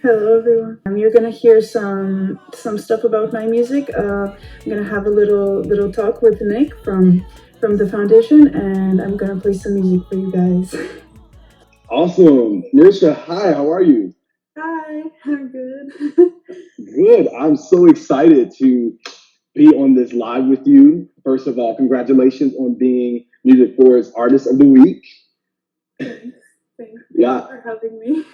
Hello everyone. You're gonna hear some stuff about my music. I'm gonna have a little talk with Nick from the foundation, and I'm gonna play some music for you guys. Awesome. Meresha, hi, how are you? Hi, I'm good. Good. I'm so excited to be on this live with you. First of all, congratulations on being Music Forward's Artist of the Week. Thanks. Thanks Yeah, for having me.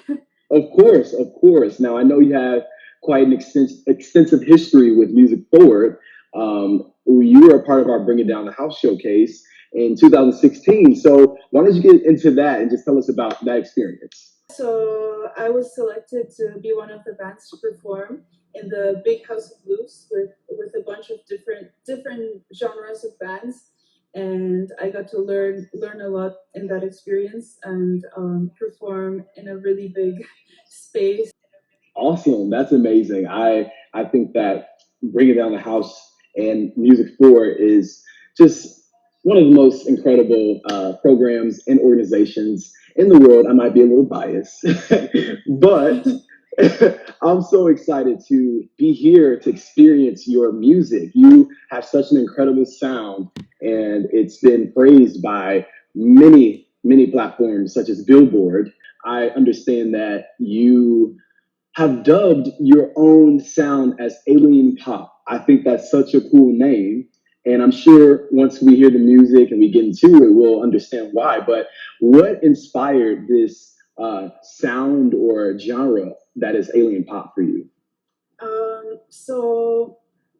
of course, of course. Now, I know you have quite an extensive history with Music Forward. You were a part of our Bring It Down the House showcase in 2016. So, why don't you get into that and just tell us about that experience? So I was selected to be one of the bands to perform in the Big House of Blues with a bunch of different genres of bands, and I got to learn a lot in that experience and perform in a really big space. Awesome. That's amazing. I think that Bringing Down the House and Music 4 is just one of the most incredible programs and organizations in the world. I might be a little biased, but I'm so excited to be here to experience your music. You have such an incredible sound, and it's been praised by many platforms such as Billboard. I understand that you have dubbed your own sound as alien pop. I think that's such a cool name. And I'm sure once we hear the music and we get into it, we'll understand why. But what inspired this sound or genre that is alien pop for you? So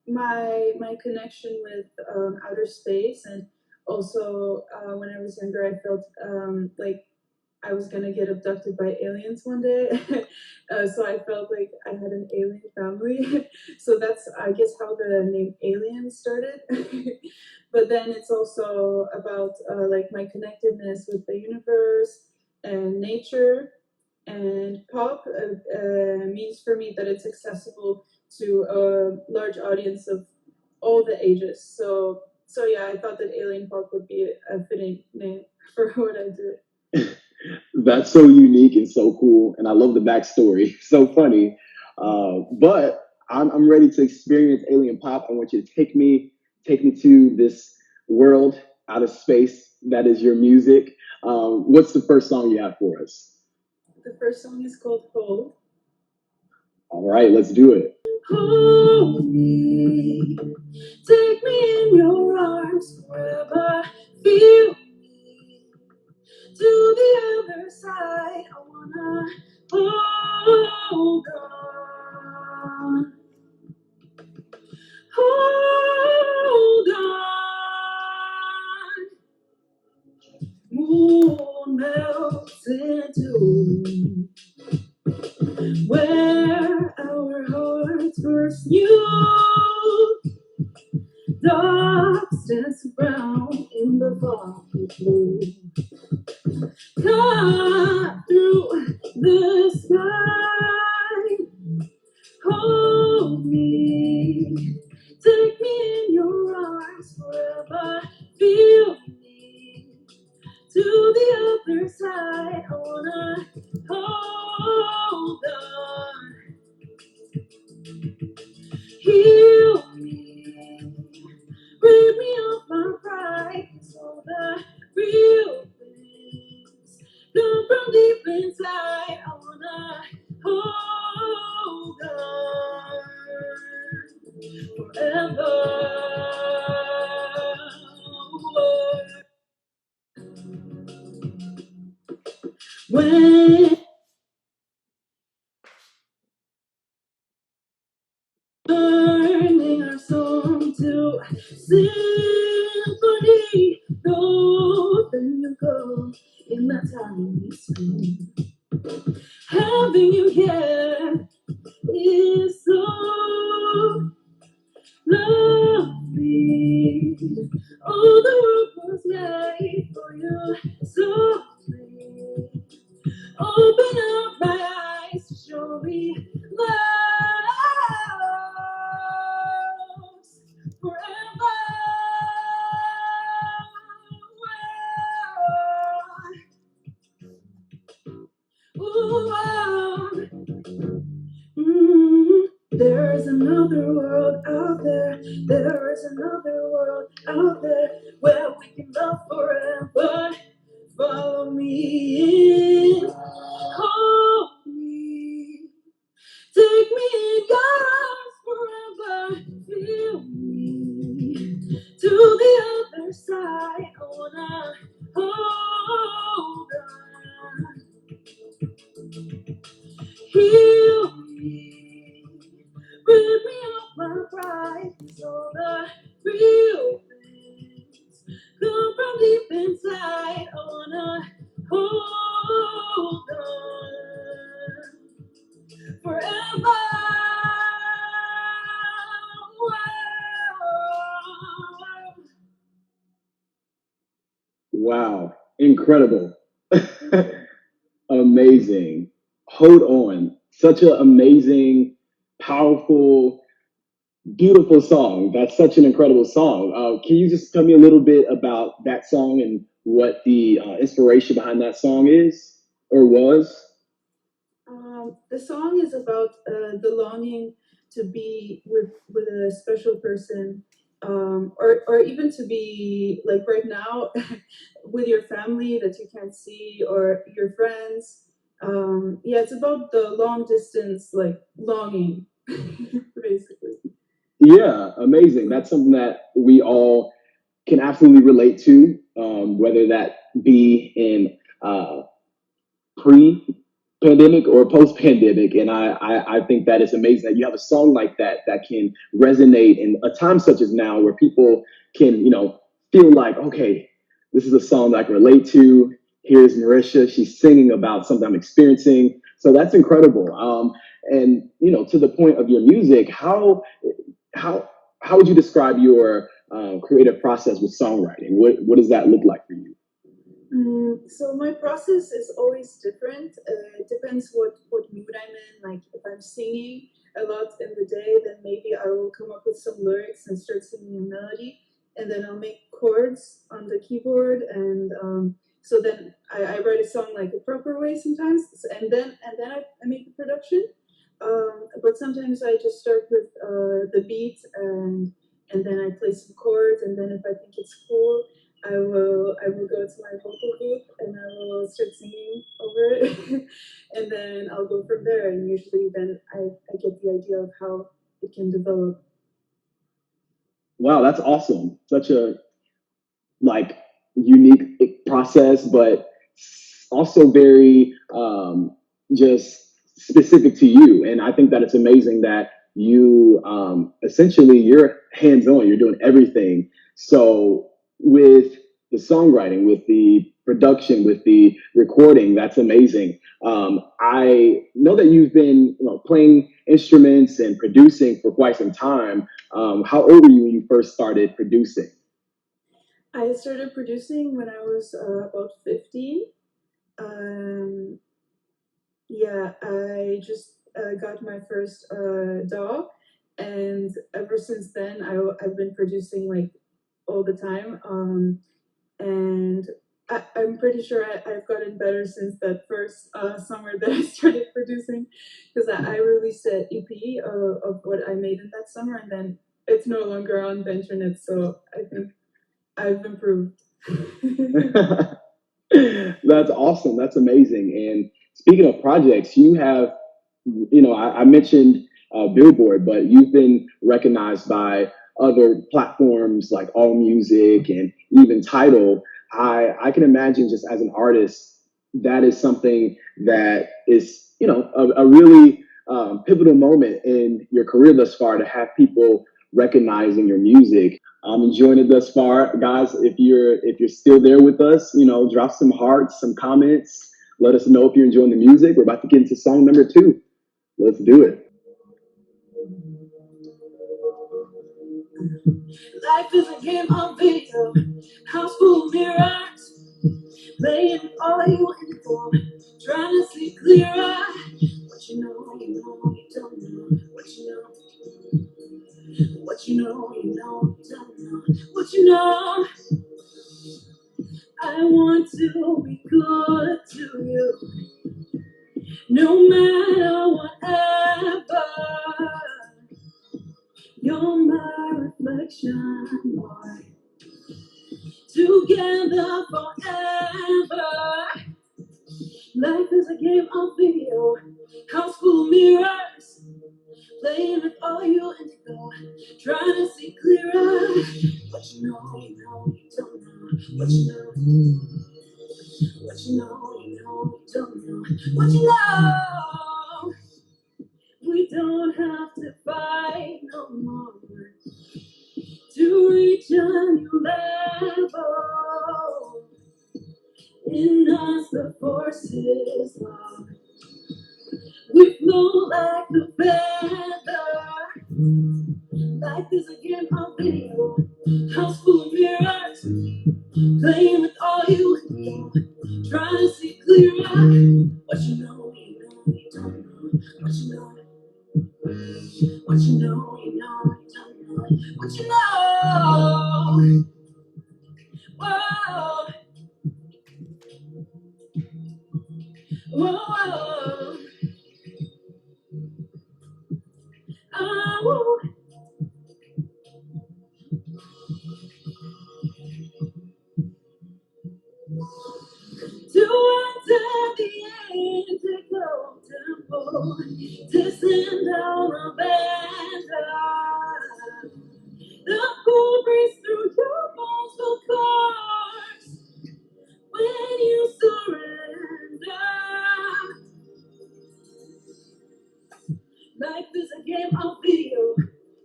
my connection with outer space, and also when I was younger, I felt like I was gonna get abducted by aliens one day. So I felt like I had an alien family. So that's, I guess, how the name Alien started. But then it's also about like my connectedness with the universe and nature. And pop means for me that it's accessible to a large audience of all the ages. So yeah, I thought that alien pop would be a fitting name for what I do. That's so unique and so cool. And I love the backstory. So funny. But I'm ready to experience alien pop. I want you to take me to this world out of space that is your music. What's the first song you have for us? The first song is called Hold. All right, let's do it. Hold me, take me in your arms forever. Feel me to the other side. I wanna hold on, hold on. Moon melts into where our hearts first knew. Dark stands around in the foggy blue. Cut through the sky. Hold me. Take me in your arms forever. Feel me to the other side. I wanna hold on. Heal me. Rid me of my pride. So the real things come from deep inside. I wanna hold on forever. When turning our song to symphony, go, then you go in that tiny screen. Having you here is so lovely. Oh, the world was made for you. Softly open up my eyes to show me love's forever. Ooh, oh. is another world out there. There is another world out there where we can love forever. Follow me in, hold me, take me in your arms forever. Feel me to the other side. I wanna hold on, heal me, rid me of my pride. 'Cause all the real things come from deep inside. I wanna hold on forever. Wow, incredible. Amazing. Hold on. Such an amazing, powerful, beautiful song. That's such an incredible song. Can you just tell me a little bit about that song and what the inspiration behind that song is or was? The song is about the longing to be with a special person, or even to be like right now with your family that you can't see or your friends. Yeah, it's about the long distance, like longing, basically. Yeah, amazing. That's something that we all can absolutely relate to, whether that be in pre-pandemic or post-pandemic. And I think that it's amazing that you have a song like that that can resonate in a time such as now where people can, feel like, okay, this is a song that I can relate to. Here's Meresha. She's singing about something I'm experiencing. So that's incredible. And, to the point of your music, how, how would you describe your creative process with songwriting? What does that look like for you? So my process is always different. It depends what mood I'm in. Like if I'm singing a lot in the day, then maybe I will come up with some lyrics and start singing a melody, and then I'll make chords on the keyboard, and so then I write a song like a proper way sometimes, and then I make the production. But sometimes I just start with the beat, and then I play some chords, and then if I think it's cool, I will go to my vocal booth and I will start singing over it, and then I'll go from there. And usually, then I get the idea of how it can develop. Wow, that's awesome. Such a like unique process, but also very just specific to you. And I think that it's amazing that you essentially you're hands on. You're doing everything. So with the songwriting, with the production, with the recording, that's amazing. I know that you've been playing instruments and producing for quite some time. How old were you when you first started producing? I started producing when I was about 15. Um, yeah, I just got my first DAW, and ever since then, I've been producing like all the time. And I'm pretty sure I've gotten better since that first summer that I started producing, because I released an EP of what I made in that summer, and then it's no longer on the internet. So I think I've improved. That's awesome. That's amazing. And speaking of projects, you have, I mentioned Billboard, but you've been recognized by other platforms like All Music and even Tidal. I can imagine just as an artist, that is something that is, a really pivotal moment in your career thus far to have people recognizing your music. I'm enjoying it thus far, guys. If you're still there with us, drop some hearts, some comments. Let us know if you're enjoying the music. We're about to get into song number two. Let's do it. Life is a game of video, house full of mirrors, playing all you waiting for, trying to see clearer. What you know, you know, you don't know. What you know, what you know, you know, you don't know. What you know, I want to be good to you, no matter whatever. ocean, boy. Together forever. Life is a game of video, house full of mirrors, playing with all you indigo, trying to see clearer. What you know, you know, you don't know. What you know, what you know, you know, you don't know. What you know, we don't have to fight no more to reach a new level. In us, the force is love. We flow like a feather. Life is a game of video, house full of mirrors, playing with all you know, trying to see clearer. What you know, you know, you don't know. What you know, what you know, you know, you don't know. What you know, whoa, whoa, whoa, oh. To enter the indigo temple, to send down a banner. The cool breeze through your bones will course when you surrender. Life is a game of video,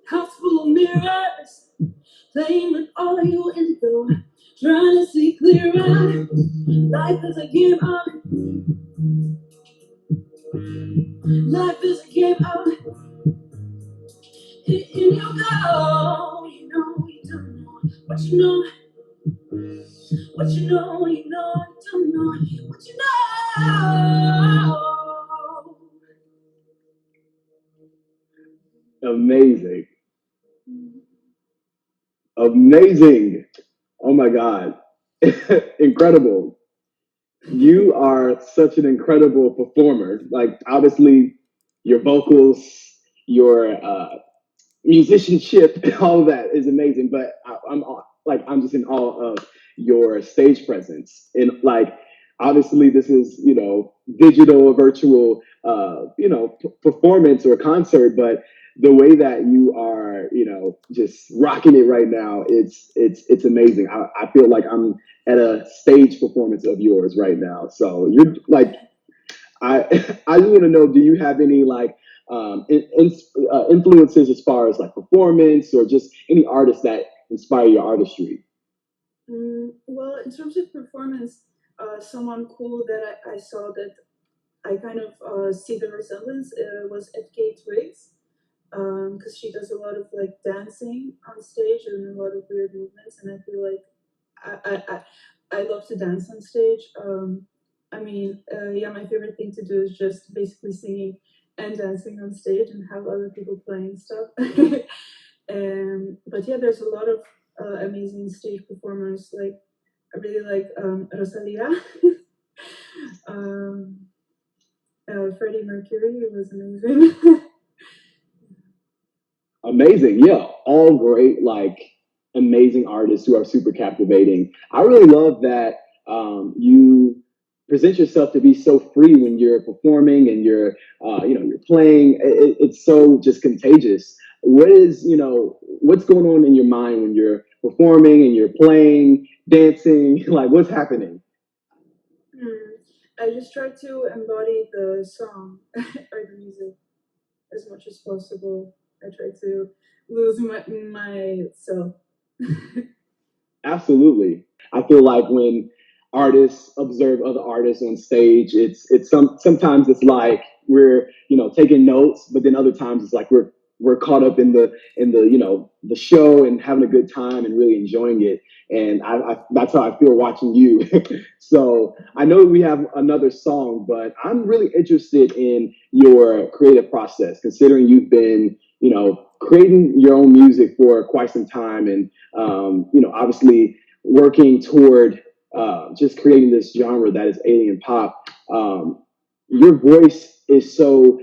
house full of mirrors, playing with all you indigo, trying to see clearer. Life is a game of, life is a game of, in you go, you know, you don't know, what you know, what you know, you know, you don't know, what you know. Amazing. Amazing. Oh my God. Incredible. You are such an incredible performer. Like, obviously, your vocals, your musicianship, all of that is amazing. But I'm just in awe of your stage presence. And like, obviously, this is digital, virtual, performance or concert, but the way that you are, just rocking it right now, it's amazing. I feel like I'm at a stage performance of yours right now. So you're like, I I just want to know, do you have any like influences as far as like performance or just any artists that inspire your artistry? Well, in terms of performance, someone cool that I saw that I kind of see the resemblance was FK Twigs, because she does a lot of like dancing on stage and a lot of weird movements, and I feel like I love to dance on stage. I mean, yeah, my favorite thing to do is just basically singing and dancing on stage and have other people playing stuff. But yeah, there's a lot of amazing stage performers. Like I really like Rosalia, um, Freddie Mercury. It was amazing. Amazing. Yeah, all great, like amazing artists who are super captivating. I really love that you present yourself to be so free when you're performing and you're playing. It's so just contagious. What's going on in your mind when you're performing and you're playing, dancing? Like, what's happening? Hmm. I just try to embody the song or the music as much as possible. I try to lose myself. Absolutely. I feel like when artists observe other artists on stage, sometimes it's like we're taking notes, but then other times it's like we're caught up in the the show and having a good time and really enjoying it. And that's how I feel watching you. So I know we have another song, but I'm really interested in your creative process, considering you've been creating your own music for quite some time and obviously working toward just creating this genre that is alien pop. Your voice is so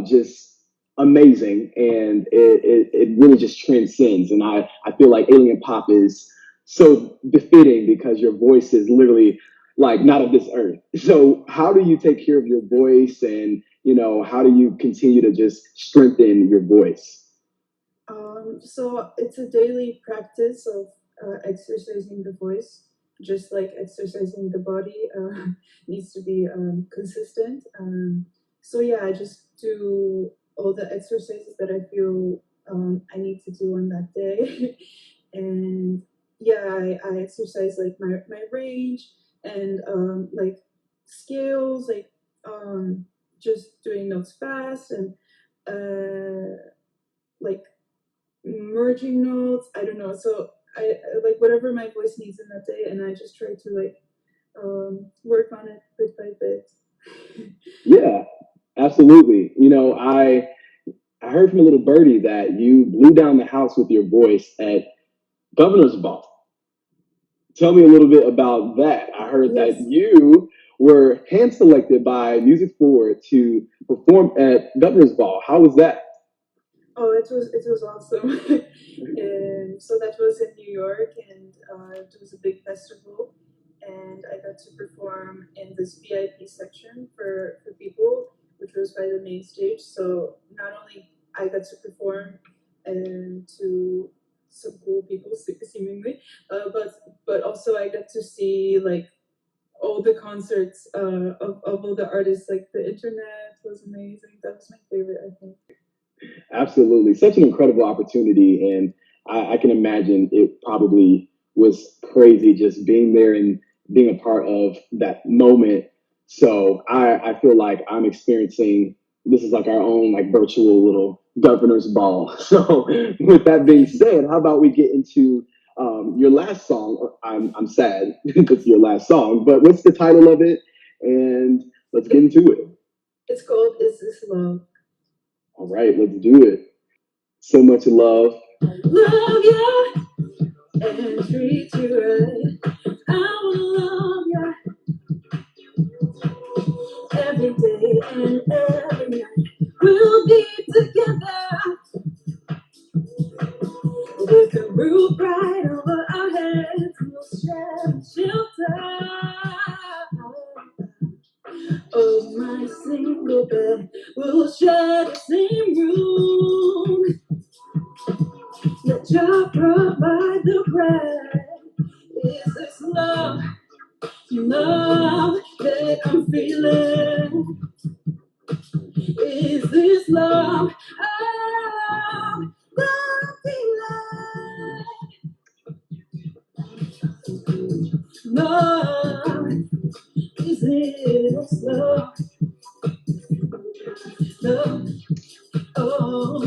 just amazing, and it really just transcends. And I feel like alien pop is so befitting because your voice is literally like not of this earth. So how do you take care of your voice, and how do you continue to just strengthen your voice? So it's a daily practice of exercising the voice, just like exercising the body needs to be consistent. So yeah, I just do all the exercises that I feel I need to do on that day, and yeah, I exercise like my range and like scales, like just doing notes fast and like merging notes. I don't know. So I like whatever my voice needs in that day, and I just try to like work on it bit by bit. Yeah, absolutely. I heard from a little birdie that you blew down the house with your voice at Governor's Ball. Tell me a little bit about that. I heard that Yes. you were hand selected by Music Forward to perform at Governor's Ball. How was that? Oh, it was awesome. And so that was in New York, and it was a big festival, and I got to perform in this VIP section for people, which was by the main stage. So not only I got to perform and to some cool people, seemingly, but also I got to see like all the concerts of all the artists. Like the internet was amazing. That was my favorite, I think. Absolutely. Such an incredible opportunity. And I can imagine it probably was crazy just being there and being a part of that moment. So I feel like I'm experiencing this is like our own like virtual little governor's ball. So with that being said, how about we get into your last song? I'm sad it's your last song, but what's the title of it? And let's get It, into it. it's called "Is This Love?" All right, let's do it. So much love. Love you and treat you right. I will love you every day and every night. We'll be together with a roof right over our heads. We'll share shelter. Oh, my single bed. We'll share the same room. Let Jah provide the bread. Is this love? Love that I'm feeling. Is this love? Oh, that I'm feeling. Love. Is this love? Love. Oh,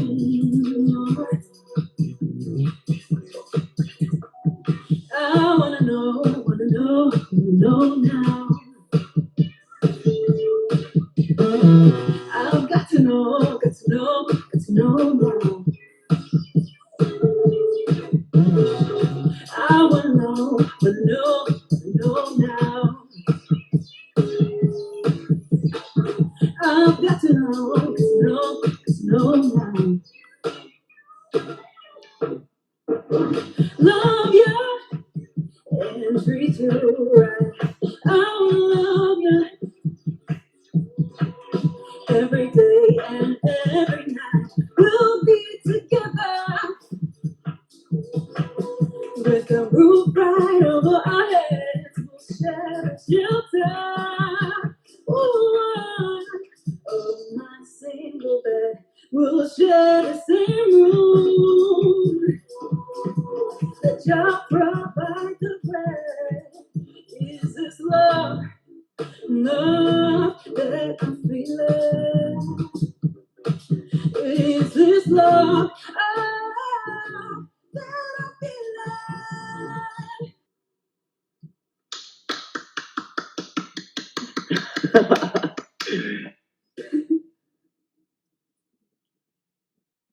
I wanna know now. I've got to know now. I wanna know now. I've got to know now. Love you and treat you right. I will love you every day and every night. We'll be together with a roof right over our heads. We'll share a shelter. Ooh, oh, my single bed. We'll share the same room. Let y'all provide the bread. Is this love? Love that I'm feeling. Is this love? Oh, that I'm feeling.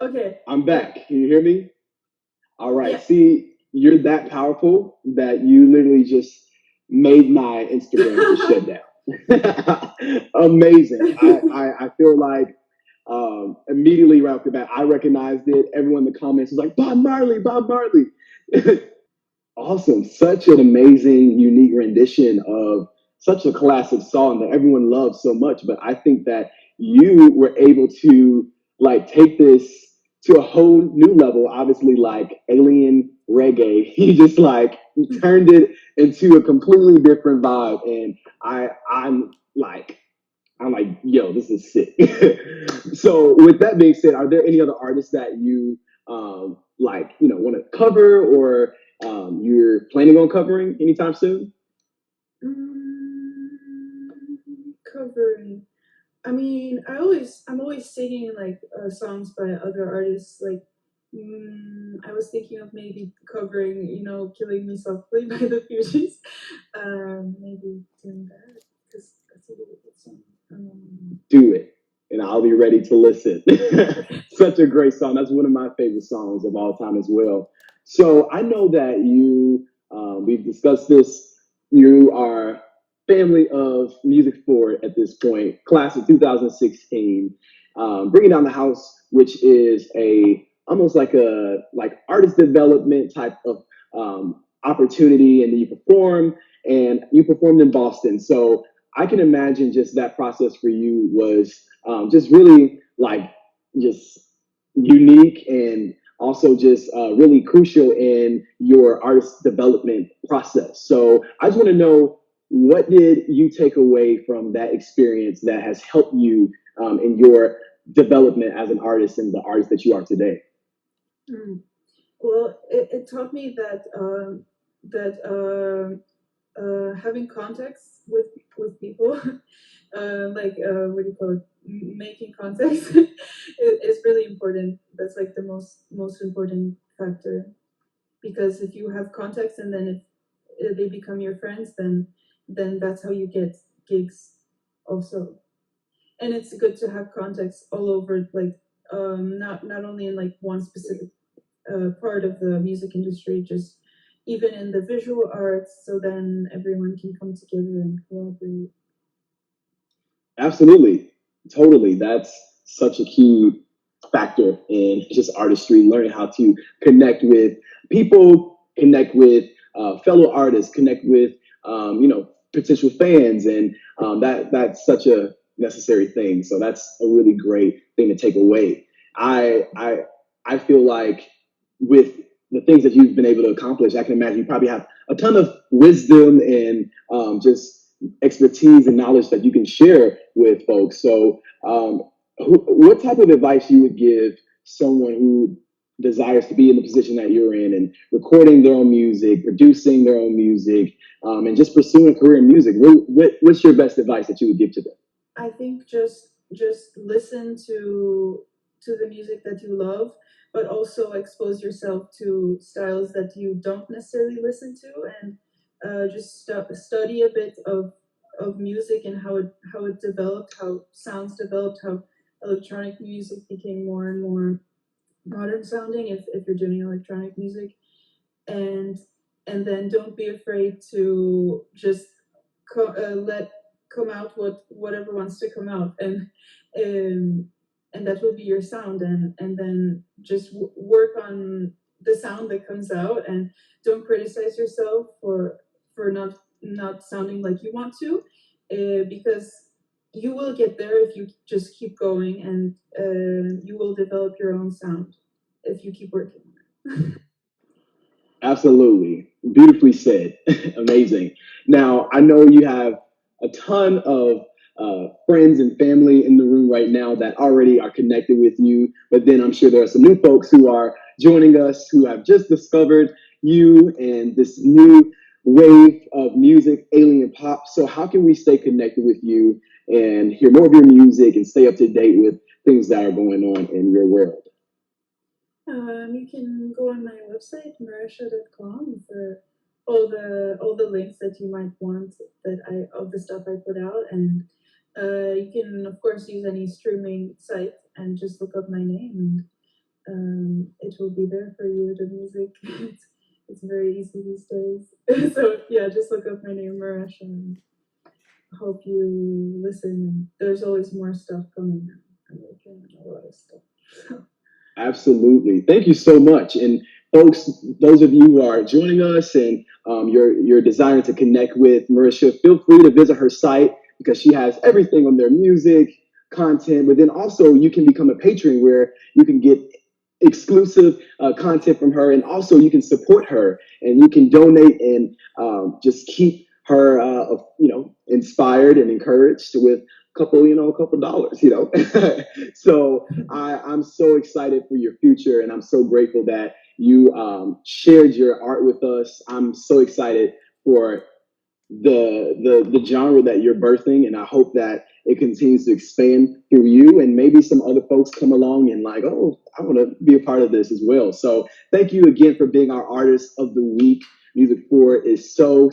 Okay. I'm back. Can you hear me? All right. Yeah. See, you're that powerful that you literally just made my Instagram just shut down. Amazing. I feel like Immediately right off the bat, I recognized it. Everyone in the comments was like, Bob Marley, Bob Marley. Awesome. Such an amazing, unique rendition of such a classic song that everyone loves so much. But I think that you were able to like take this to a whole new level, obviously like alien reggae. You just like turned it into a completely different vibe. And I'm like, yo, this is sick. So, with that being said, are there any other artists that you like, want to cover or you're planning on covering anytime soon? Covering. I mean, I'm always singing like songs by other artists. Like, I was thinking of maybe covering, "Killing Me Softly" by the Fugees. Maybe doing that because that's a really good song. Do it, and I'll be ready to listen. Such a great song. That's one of my favorite songs of all time as well. So I know that we've discussed this. You are family of Music Forward at this point, class of 2016, bringing down the house, which is a almost like a like artist development type of opportunity, and you performed in Boston. So I can imagine just that process for you was just really like just unique and also just really crucial in your artist development process. So I just want to know, what did you take away from that experience that has helped you in your development as an artist and the artist that you are today? Mm. Well, it taught me that having contacts with people, like what do you call it, making contacts, is really important. That's like the most important factor, because if you have contacts and then if they become your friends, then that's how you get gigs also. And it's good to have contacts all over, like not only in like one specific part of the music industry, just even in the visual arts, so then everyone can come together and collaborate. Absolutely. Totally. That's such a key factor in just artistry, learning how to connect with people, connect with fellow artists, connect with, potential fans. And that's such a necessary thing. So that's a really great thing to take away. I, I, I feel like with the things that you've been able to accomplish, I can imagine you probably have a ton of wisdom and just expertise and knowledge that you can share with folks. So, what type of advice you would give someone who desires to be in the position that you're in and recording their own music, producing their own music, and just pursuing a career in music? What's your best advice that you would give to them? I think just listen to the music that you love, but also expose yourself to styles that you don't necessarily listen to, and just study a bit of music and how it developed, how sounds developed, how electronic music became more and more modern sounding, if you're doing electronic music, and then don't be afraid to just let come out whatever wants to come out, um, and that will be your sound, and then just work on the sound that comes out, and don't criticize yourself for not sounding like you want to, because you will get there if you just keep going, and you will develop your own sound if you keep working on it. Absolutely. Beautifully said. Amazing. Now, I know you have a ton of friends and family in the room right now that already are connected with you, but then I'm sure there are some new folks who are joining us who have just discovered you and this new wave of music, alien pop. So, how can we stay connected with you and hear more of your music and stay up to date with things that are going on in your world? You can go on my website, Meresha.com, for all the links that you might want, of the stuff I put out, and you can of course use any streaming site and just look up my name, and it will be there for you. The music, it's very easy these days. So yeah, just look up my name, Meresha, and hope you listen. And there's always more stuff coming now. I'm working on a of stuff. So, Absolutely. Thank you so much. And folks, those of you who are joining us and you're desiring to connect with Meresha, feel free to visit her site because she has everything on their music, content, but then also you can become a patron where you can get exclusive content from her, and also you can support her and you can donate and just keep her inspired and encouraged with a couple dollars, so I'm so excited for your future, and I'm so grateful that you shared your art with us. I'm so excited for the genre that you're birthing, and I hope that it continues to expand through you, and maybe some other folks come along and like, oh, I want to be a part of this as well. So thank you again for being our artist of the week. Music for is so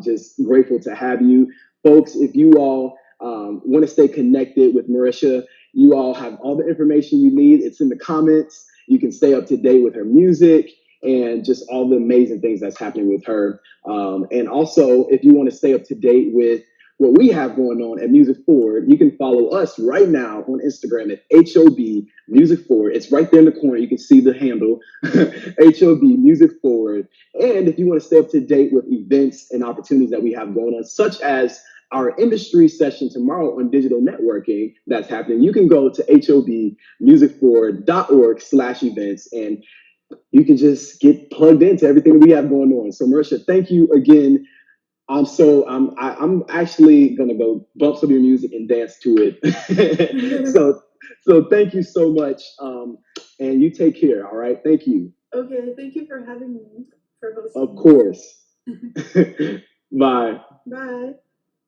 just grateful to have you, folks. If you all want to stay connected with Meresha, you all have all the information you need. It's in the comments. You can stay up to date with her music and just all the amazing things that's happening with her. And also, if you want to stay up to date with what we have going on at Music Forward, you can follow us right now on Instagram at HOB Music Forward. It's right there in the corner. You can see the handle HOB Music Forward. And if you want to stay up to date with events and opportunities that we have going on, such as our industry session tomorrow on digital networking that's happening, you can go to hobmusicforward.org/events, and you can just get plugged into everything that we have going on. So Meresha, thank you again. I'm actually gonna go bump some of your music and dance to it. So thank you so much. And you take care. All right. Thank you. okay, thank you for having me, for hosting Of this. course. Bye. Bye.